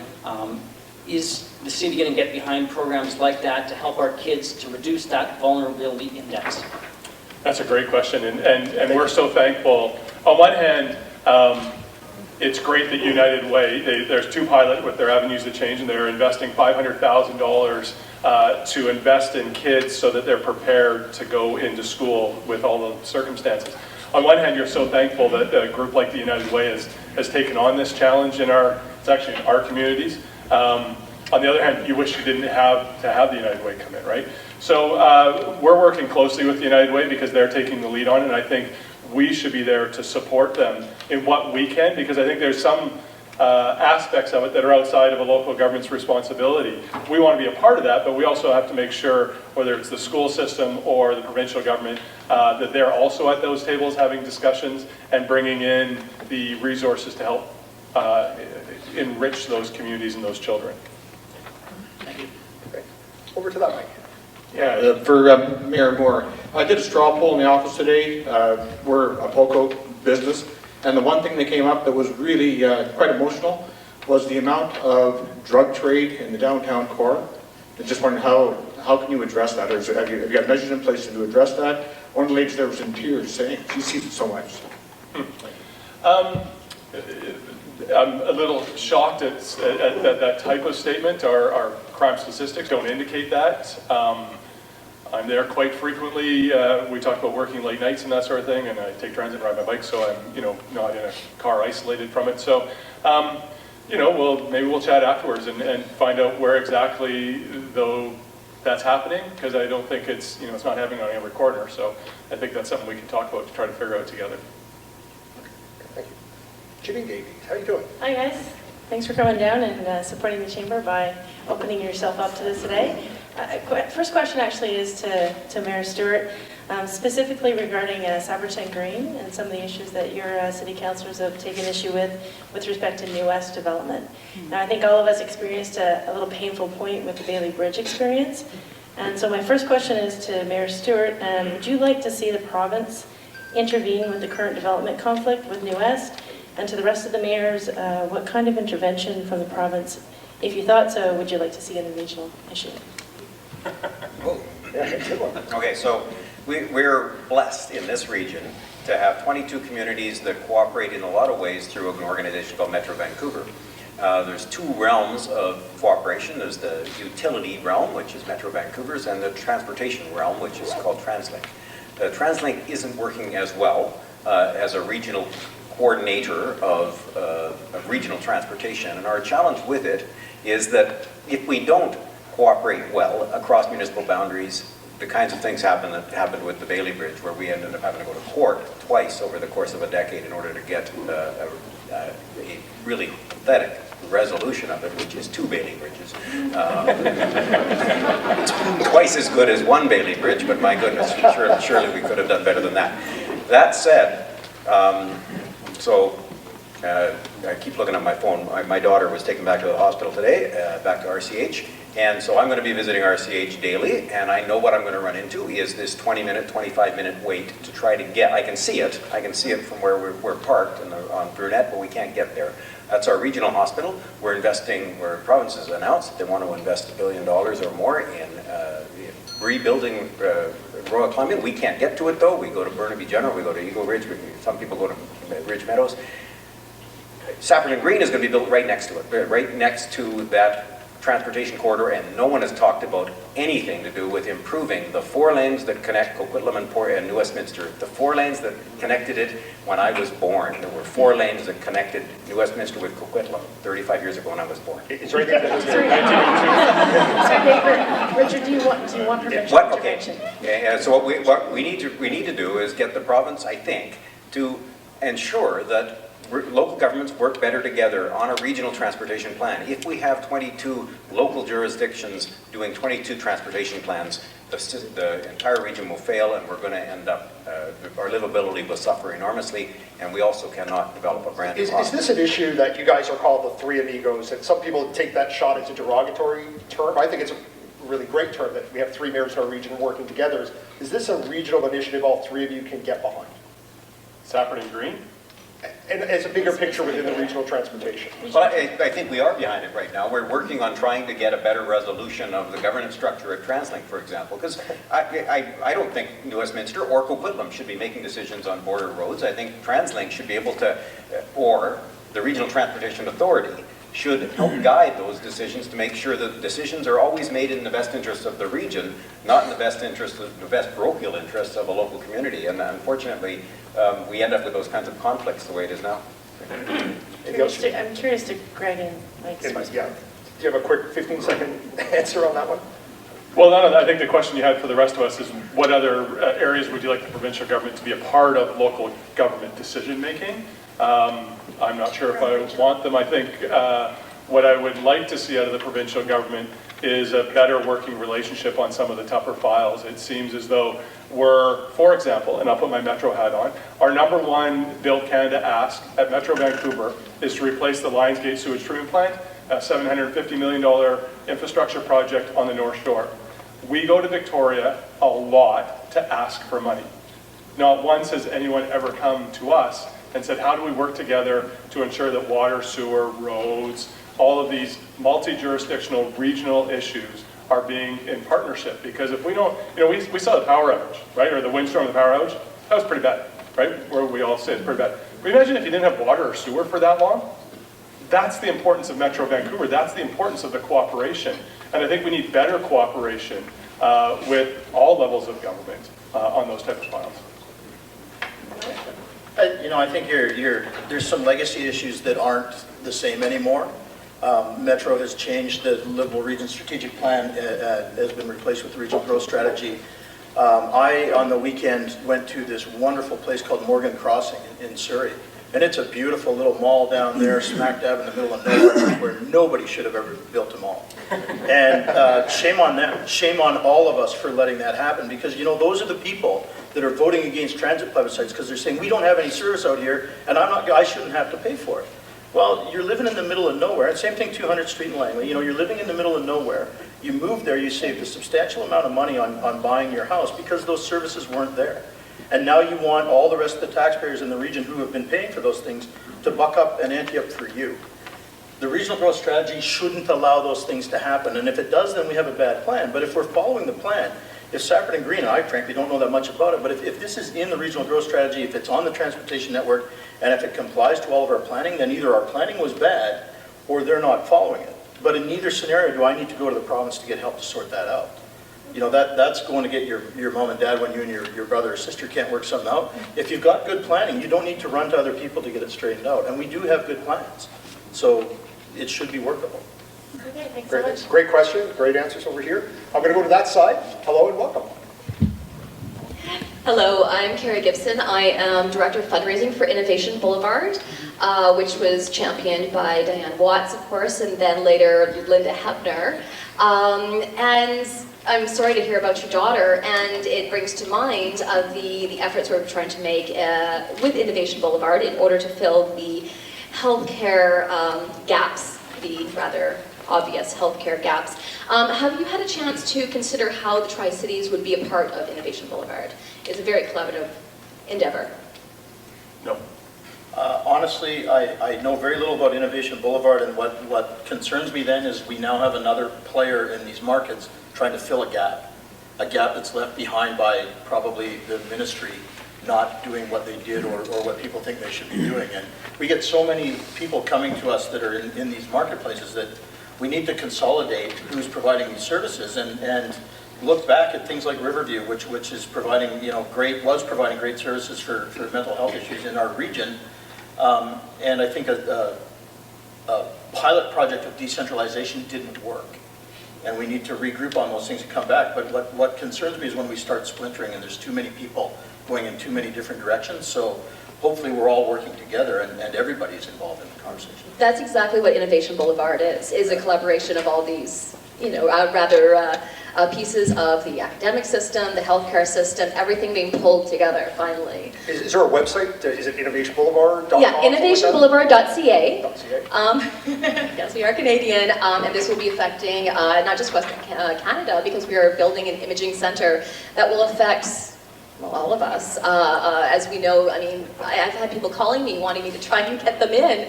Is the city going to get behind programs like that to help our kids to reduce that vulnerability index? That's a great question, and we're so thankful. On one hand, it's great that United Way, there's 2 pilots with their Avenues of Change, and they're investing $500,000 to invest in kids so that they're prepared to go into school with all the circumstances. On one hand, you're so thankful that a group like the United Way has taken on this challenge it's actually in our communities. On the other hand, you wish you didn't have to have the United Way come in, right? So we're working closely with the United Way because they're taking the lead on it, and I think we should be there to support them in what we can, because I think there's some aspects of it that are outside of a local government's responsibility. We want to be a part of that, but we also have to make sure, whether it's the school system or the provincial government, that they're also at those tables having discussions and bringing in the resources to help enrich those communities and those children. Thank you. Okay. Over to that, Mike. Yeah, for Mayor Moore, I did a straw poll in the office today. We're a POCO business, and the one thing that came up that was really quite emotional was the amount of drug trade in the downtown core. I just wondering how can you address that, or have you got measures in place to address that? One of the ladies there was in tears saying she sees it so much. I'm a little shocked at that type of statement. Our crime statistics don't indicate that. I'm there quite frequently. We talk about working late nights and that sort of thing, and I take transit and ride my bike, so I'm not in a car isolated from it. So maybe we'll chat afterwards and find out where exactly though that's happening, because I don't think it's not happening on every corner. So I think that's something we can talk about to try to figure out together. Thank you. Jimmy Davies, how you doing? Hi guys, thanks for coming down and supporting the chamber by opening yourself up to this today. First question actually is to Mayor Stewart. specifically regarding Saberton Green and some of the issues that your city councillors have taken issue with respect to New West development. Now, I think all of us experienced a little painful point with the Bailey Bridge experience. And so my first question is to Mayor Stewart. Would you like to see the province intervene with the current development conflict with New West? And to the rest of the mayors, what kind of intervention from the province, if you thought so, would you like to see in the regional issue? Oh, yeah, good one. Okay, so we're blessed in this region to have 22 communities that cooperate in a lot of ways through an organization called Metro Vancouver. There's two realms of cooperation. There's the utility realm, which is Metro Vancouver's, and the transportation realm, which is called TransLink. TransLink isn't working as well as a regional coordinator of regional transportation, and our challenge with it is that if we don't cooperate well across municipal boundaries, the kinds of things happen that happened with the Bailey Bridge, where we ended up having to go to court twice over the course of a decade in order to get a really pathetic resolution of it, which is 2 Bailey Bridges. It's twice as good as 1 Bailey Bridge, but my goodness, surely we could have done better than that. That said, I keep looking at my phone. My daughter was taken back to the hospital today, back to RCH, and so I'm going to be visiting RCH daily, and I know what I'm going to run into is this 20-minute, 25-minute wait to try to get, I can see it from where we're parked on Brunette, but we can't get there. That's our regional hospital. We're investing, where province has announced that they want to invest $1 billion or more in rebuilding Royal Columbian. We can't get to it though. We go to Burnaby General, we go to Eagle Ridge, some people go to Ridge Meadows. Saberton Green is going to be built right next to it, right next to that transportation corridor, and no one has talked about anything to do with improving the 4 lanes that connect Coquitlam and New Westminster. The 4 lanes that connected it when I was born. There were 4 lanes that connected New Westminster with Coquitlam 35 years ago when I was born. Is there anything that Sorry, Richard, do you want provincial intervention? Yeah, so what we need to do is get the province, I think, to ensure that local governments work better together on a regional transportation plan. If we have 22 local jurisdictions doing 22 transportation plans, the entire region will fail, and we're going to end up, our livability will suffer enormously, and we also cannot develop a brand new is hospital. this an issue that you guys are called the Three Amigos, and some people take that shot as a derogatory term? I think it's a really great term that we have 3 mayors in our region working together. Is this a regional initiative all 3 of you can get behind? Saberton Green? And as a bigger picture within the regional transportation. Well, I think we are behind it right now. We're working on trying to get a better resolution of the governance structure at TransLink, for example, because I don't think New Westminster or Coquitlam should be making decisions on border roads. I think TransLink should be able to, or the Regional Transportation Authority, should help guide those decisions to make sure that decisions are always made in the best interest of the region, not in the best interest of the best parochial interests of a local community. And unfortunately, we end up with those kinds of conflicts the way it is now. I'm curious to Greg and Mike's response. Yeah. Do you have a quick 15-second answer on that one? Well, I think the question you had for the rest of us is what other areas would you like the provincial government to be a part of local government decision-making? I'm not sure if I want them. I think what I would like to see out of the provincial government is a better working relationship on some of the tougher files. It seems as though we're, for example, and I'll put my Metro hat on, our #1 Build Canada ask at Metro Vancouver is to replace the Lionsgate sewage treatment plant, a $750 million infrastructure project on the North Shore. We go to Victoria a lot to ask for money. Not once has anyone ever come to us and said, how do we work together to ensure that water, sewer, roads, all of these multi-jurisdictional regional issues are being in partnership? Because if we don't, we saw the power outage, right? Or the windstorm and the power outage, that was pretty bad, right? Where we all say it's pretty bad. But imagine if you didn't have water or sewer for that long. That's the importance of Metro Vancouver. That's the importance of the cooperation. And I think we need better cooperation with all levels of government on those type of files. I think there's some legacy issues that aren't the same anymore. Metro has changed. The Liberal Region Strategic Plan has been replaced with the Regional Growth Strategy. I, on the weekend, went to this wonderful place called Morgan Crossing in Surrey. And it's a beautiful little mall down there, smack dab in the middle of nowhere, where nobody should have ever built a mall. And shame on them. Shame on all of us for letting that happen, because, those are the people that are voting against transit plebiscites because they're saying, we don't have any service out here, and I shouldn't have to pay for it. Well, you're living in the middle of nowhere, and same thing 200th Street in Langley, you're living in the middle of nowhere. You moved there, you saved a substantial amount of money on buying your house because those services weren't there. And now you want all the rest of the taxpayers in the region who have been paying for those things to buck up and ante up for you. The regional growth strategy shouldn't allow those things to happen, and if it does, then we have a bad plan. But if we're following the plan, if Safford and Green, and I frankly don't know that much about it, but if this is in the regional growth strategy, if it's on the transportation network, and if it complies to all of our planning, then either our planning was bad or they're not following it. But in neither scenario do I need to go to the province to get help to sort that out. That's going to get your mom and dad when you and your brother or sister can't work something out. If you've got good planning, you don't need to run to other people to get it straightened out. And we do have good plans. So it should be workable. Okay, thanks so much. Great question, great answers over here. I'm going to go to that side. Hello and welcome. Hello, I'm Carrie Gibson. I am Director of Fundraising for Innovation Boulevard, which was championed by Diane Watts, of course, and then later Linda Hepner. And I'm sorry to hear about your daughter, and it brings to mind the efforts we're trying to make with Innovation Boulevard in order to fill the healthcare gaps, the rather obvious healthcare gaps. Have you had a chance to consider how the Tri-Cities would be a part of Innovation Boulevard? It's a very collaborative endeavor. No. Honestly, I know very little about Innovation Boulevard, and what concerns me then is we now have another player in these markets trying to fill a gap that's left behind by probably the ministry not doing what they did or what people think they should be doing. And we get so many people coming to us that are in these marketplaces that we need to consolidate who's providing these services and look back at things like Riverview, which is providing, was providing great services for mental health issues in our region. And I think a pilot project of decentralization didn't work. And we need to regroup on those things and come back. But what concerns me is when we start splintering and there's too many people going in too many different directions. So hopefully we're all working together and everybody's involved in the conversation. That's exactly what Innovation Boulevard is a collaboration of all these, pieces of the academic system, the healthcare system, everything being pulled together finally. Is there a website? Is it innovationboulevard.com? Yeah, innovationboulevard.ca. .ca. Yes, we are Canadian, and this will be affecting not just Western Canada, because we are building an imaging center that will affect all of us. As we know, I've had people calling me wanting me to try and get them in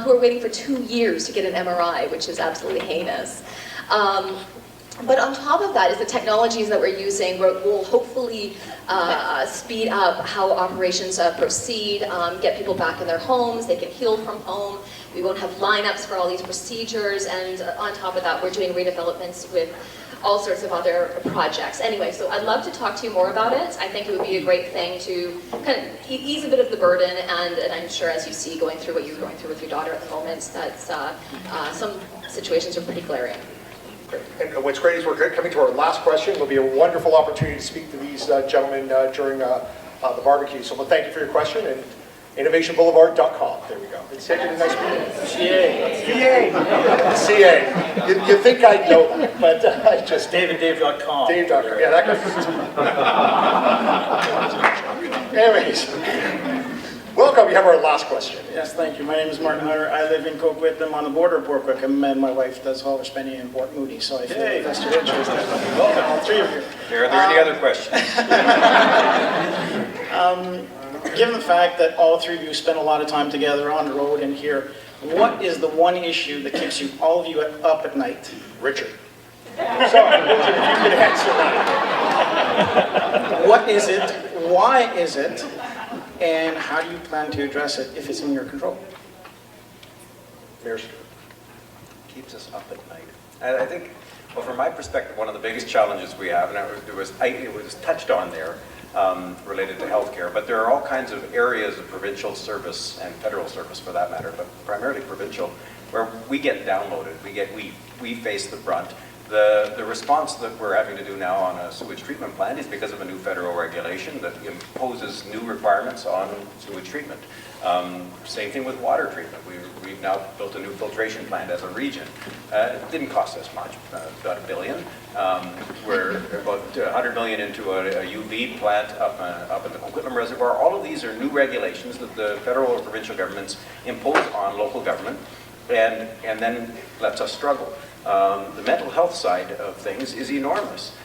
who are waiting for 2 years to get an MRI, which is absolutely heinous. But on top of that is the technologies that we're using will hopefully speed up how operations proceed, get people back in their homes, they can heal from home, we won't have lineups for all these procedures, and on top of that we're doing redevelopments with all sorts of other projects. Anyway, so I'd love to talk to you more about it. I think it would be a great thing to kind of ease a bit of the burden, and I'm sure as you see going through what you're going through with your daughter at the moment, that some situations are pretty glaring. Great. And what's great is we're coming to our last question. It'll be a wonderful opportunity to speak to these gentlemen during the barbecue. So thank you for your question, and innovationboulevard.com. There we go. It's taking a nice meeting. CA. You think I'd know that, but I just... DavidDave.com. Dave.com. Yeah, that goes. Anyways, welcome. You have our last question. Yes, thank you. My name is Martin Hunter. I live in Coquitlam. I'm on the border of Port Coquitlam, and my wife does all her spending in Port Moody, so I feel a vested interest in all three of you. Are there any other questions? Given the fact that all three of you spend a lot of time together on the road and here, what is the one issue that keeps you, all of you, up at night? Richard. Sorry, Richard, if you could answer that. What is it? Why is it? And how do you plan to address it if it's in your control? Mayor. Keeps us up at night. And I think, well, from my perspective, one of the biggest challenges we have, and it was touched on there, related to healthcare, but there are all kinds of areas of provincial service and federal service for that matter, but primarily provincial, where we get downloaded. We face the brunt. The response that we're having to do now on a sewage treatment plant is because of a new federal regulation that imposes new requirements on sewage treatment. Same thing with water treatment. We've now built a new filtration plant as a region. It didn't cost us much, about $1 billion. We're about $100 million into a UV plant up in the Coquitlam Reservoir. All of these are new regulations that the federal or provincial governments impose on local government and then lets us struggle. The mental health side of things is enormous.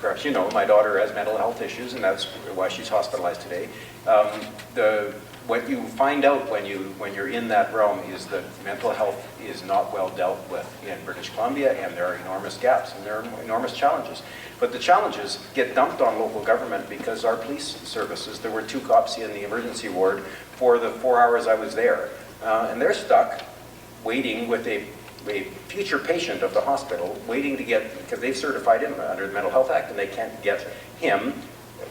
Perhaps you know, my daughter has mental health issues, and that's why she's hospitalized today. What you find out when you're in that realm is that mental health is not well dealt with in British Columbia, and there are enormous gaps and there are enormous challenges. But the challenges get dumped on local government because our police services, there were 2 cops in the emergency ward for the 4 hours I was there, and they're stuck waiting with a future patient of the hospital, waiting to get, because they've certified him under the Mental Health Act, and they can't get him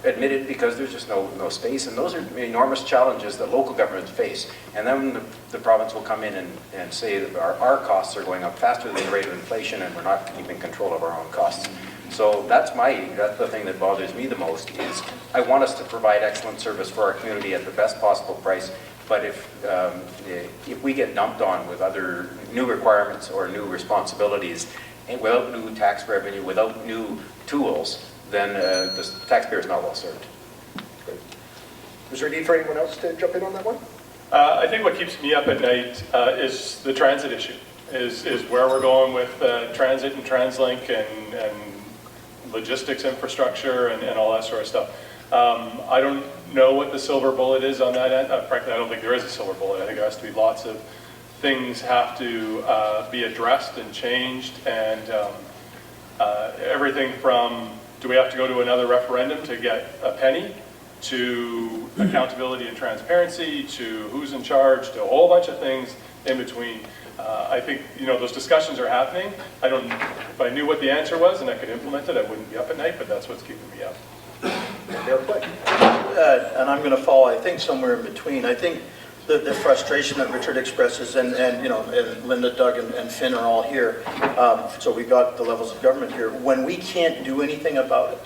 admitted because there's just no space. And those are enormous challenges that local governments face. And then the province will come in and say that our costs are going up faster than the rate of inflation, and we're not keeping control of our own costs. So that's the thing that bothers me the most, is I want us to provide excellent service for our community at the best possible price. But if we get dumped on with other new requirements or new responsibilities, and without new tax revenue, without new tools, then the taxpayer is not well served. Was there a need for anyone else to jump in on that one? I think what keeps me up at night is the transit issue, is where we're going with transit and TransLink and logistics infrastructure and all that sort of stuff. I don't know what the silver bullet is on that end. Frankly, I don't think there is a silver bullet. I think there has to be lots of things have to be addressed and changed, and everything from, do we have to go to another referendum to get a penny, to accountability and transparency, to who's in charge, to a whole bunch of things in between. I think, those discussions are happening. If I knew what the answer was and I could implement it, I wouldn't be up at night, but that's what's keeping me up. And I'm going to fall, I think, somewhere in between. I think the frustration that Richard expresses, and Linda, Doug, and Finn are all here, so we've got the levels of government here. When we can't do anything about it,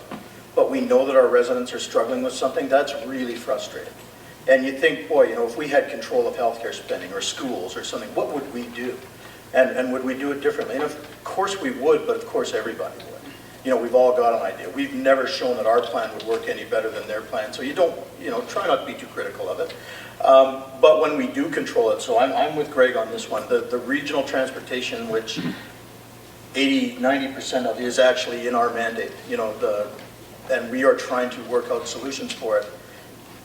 but we know that our residents are struggling with something, that's really frustrating. And you think, boy, if we had control of healthcare spending or schools or something, what would we do? And would we do it differently? And of course we would, but of course everybody would. We've all got an idea. We've never shown that our plan would work any better than their plan, so you don't, try not to be too critical of it. But when we do control it, so I'm with Greg on this one, the regional transportation, which 80–90% of is actually in our mandate, and we are trying to work out solutions for it,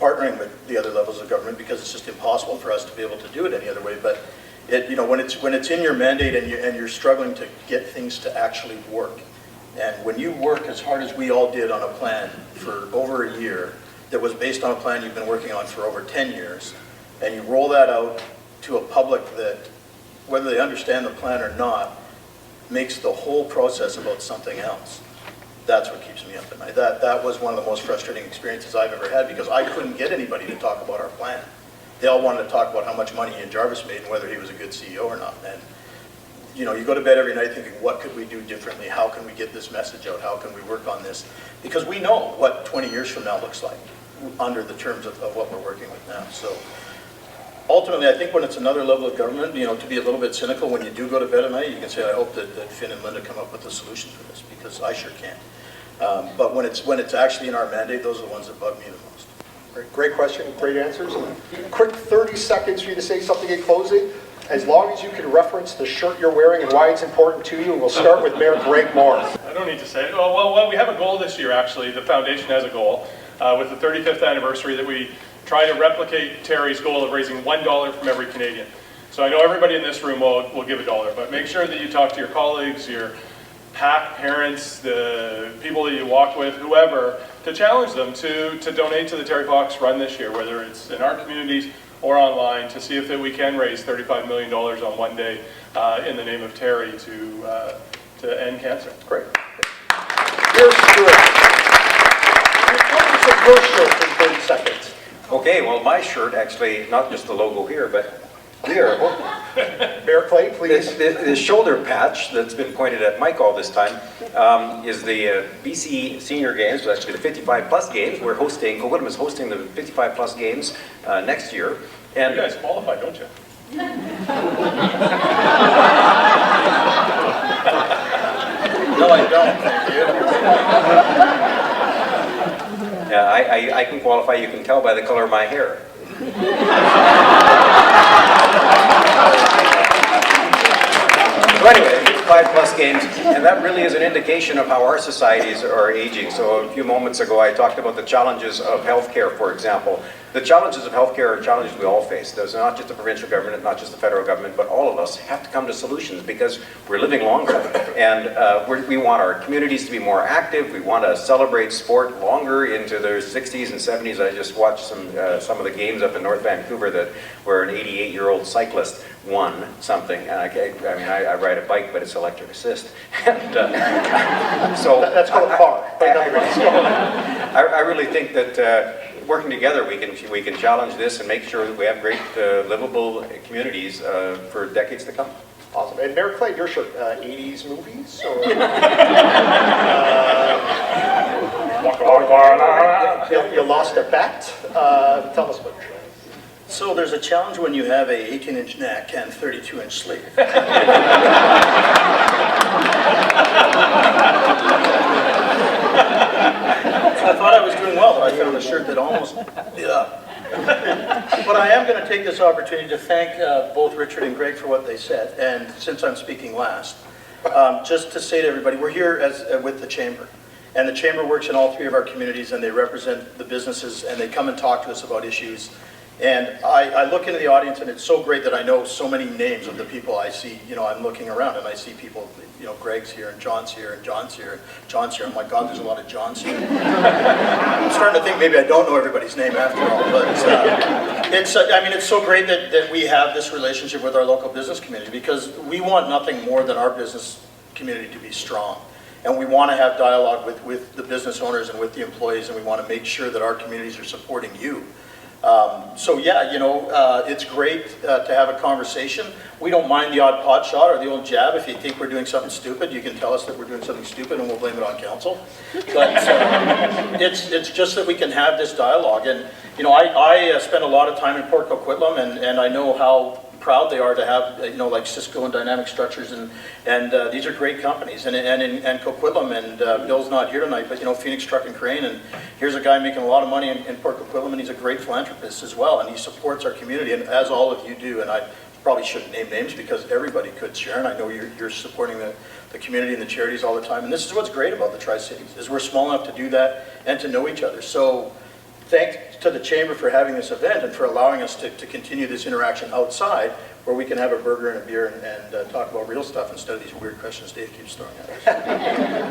partnering with the other levels of government, because it's just impossible for us to be able to do it any other way. But when it's in your mandate and you're struggling to get things to actually work, and when you work as hard as we all did on a plan for over a year that was based on a plan you've been working on for over 10 years, and you roll that out to a public that, whether they understand the plan or not, makes the whole process about something else, that's what keeps me up at night. That was one of the most frustrating experiences I've ever had, because I couldn't get anybody to talk about our plan. They all wanted to talk about how much money Ian Jarvis made and whether he was a good CEO or not. And you go to bed every night thinking, what could we do differently? How can we get this message out? How can we work on this? Because we know what 20 years from now looks like under the terms of what we're working with now. So ultimately, I think when it's another level of government, to be a little bit cynical, when you do go to bed at night, you can say, I hope that Finn and Linda come up with a solution for this, because I sure can't. But when it's actually in our mandate, those are the ones that bug me the most. Great question, great answers. Quick 30 seconds for you to say something in closing, as long as you can reference the shirt you're wearing and why it's important to you. And we'll start with Mayor Greg Moore. I don't need to say it. Well, we have a goal this year, actually. The foundation has a goal with the 35th anniversary that we try to replicate Terry's goal of raising $1 from every Canadian. So I know everybody in this room will give $1, but make sure that you talk to your colleagues, your PAC parents, the people that you walk with, whoever, to challenge them to donate to the Terry Fox Run this year, whether it's in our communities or online, to see if we can raise $35 million on one day in the name of Terry to end cancer. Great. Here's your shirt in 30 seconds. Okay, well, my shirt, actually, not just the logo here, but We are, Mayor Clay, please. the shoulder patch that's been pointed at Mike all this time is the BC Senior Games, so actually the 55 plus games. Coquitlam is hosting the 55 plus games next year. And You guys qualify, don't you? No, I don't, thank you. I can qualify, you can tell by the color of my hair. So anyway, 55 plus games, and that really is an indication of how our societies are aging. So a few moments ago, I talked about the challenges of healthcare, for example. The challenges of healthcare are challenges we all face. There's not just the provincial government, not just the federal government, but all of us have to come to solutions because we're living longer. And we want our communities to be more active. We want to celebrate sport longer into their 60s and 70s. I just watched some of the games up in North Vancouver where an 88-year-old cyclist won something. And I ride a bike, but it's electric assist. And, so That's called a car. I really think that working together, we can challenge this and make sure that we have great, livable communities for decades to come. Awesome. And Mayor Clay, your shirt, 80s movies? Or, you lost a bet. Tell us about your shirt. So there's a challenge when you have a 18-inch neck and 32-inch sleeve. I thought I was doing well, but I found a shirt that almost did up. But I am going to take this opportunity to thank both Richard and Greg for what they said, and since I'm speaking last, just to say to everybody, we're here with the Chamber, and the Chamber works in all three of our communities, and they represent the businesses, and they come and talk to us about issues. And I look into the audience, and it's so great that I know so many names of the people I see. I'm looking around, and I see people, Greg's here, and John's here, and John's here, and John's here. Oh my God, there's a lot of Johns here. I'm starting to think maybe I don't know everybody's name after all, but it's so great that we have this relationship with our local business community, because we want nothing more than our business community to be strong. And we want to have dialogue with the business owners and with the employees, and we want to make sure that our communities are supporting you. It's great to have a conversation. We don't mind the odd pot shot or the old jab. If you think we're doing something stupid, you can tell us that we're doing something stupid and we'll blame it on council. But it's just that we can have this dialogue. And, I spend a lot of time in Port Coquitlam, and I know how proud they are to have, like Cisco and Dynamic Structures, and these are great companies. And Coquitlam, and Bill's not here tonight, but Phoenix Truck and Crane, and here's a guy making a lot of money in Port Coquitlam, and he's a great philanthropist as well, and he supports our community, and as all of you do. And I probably shouldn't name names because everybody could, Sharon. I know you're supporting the community and the charities all the time, and this is what's great about the Tri-Cities, is we're small enough to do that and to know each other. So thanks to the Chamber for having this event and for allowing us to continue this interaction outside, where we can have a burger and a beer and talk about real stuff instead of these weird questions Dave keeps throwing at us.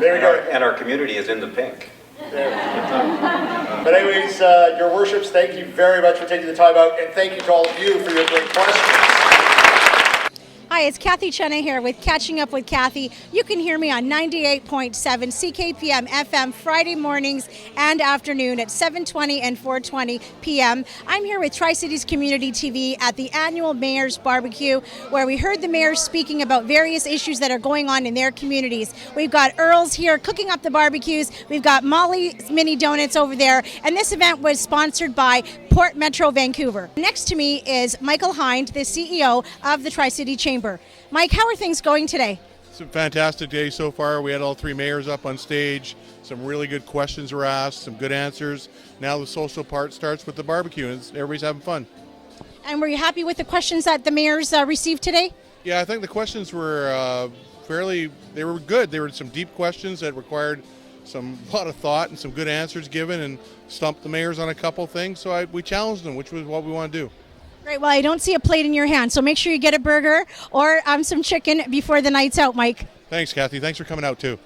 There we go. And our community is in the pink. But anyways, your worships, thank you very much for taking the time out, and thank you to all of you for your great questions. Hi, it's Kathy Chenna here with Catching Up with Kathy. You can hear me on 98.7 CKPM FM Friday mornings and afternoon at 7:20 and 4:20 p.m. I'm here with Tri-Cities Community TV at the annual Mayor's BBQ, where we heard the mayors speaking about various issues that are going on in their communities. We've got Earl's here cooking up the barbecues. We've got Molly's Mini Donuts over there. And this event was sponsored by Port Metro Vancouver. Next to me is Michael Hind, the CEO of the Tri-City Chamber. Mike, how are things going today? It's a fantastic day so far. We had all three mayors up on stage. Some really good questions were asked, some good answers. Now the social part starts with the barbecue, and everybody's having fun. And were you happy with the questions that the mayors received today? Yeah, I think the questions were they were good. There were some deep questions that required a lot of thought and some good answers given, and stumped the mayors on a couple things. So we challenged them, which was what we want to do. Great. Well, I don't see a plate in your hand, so make sure you get a burger or some chicken before the night's out, Mike. Thanks, Kathy. Thanks for coming out, too.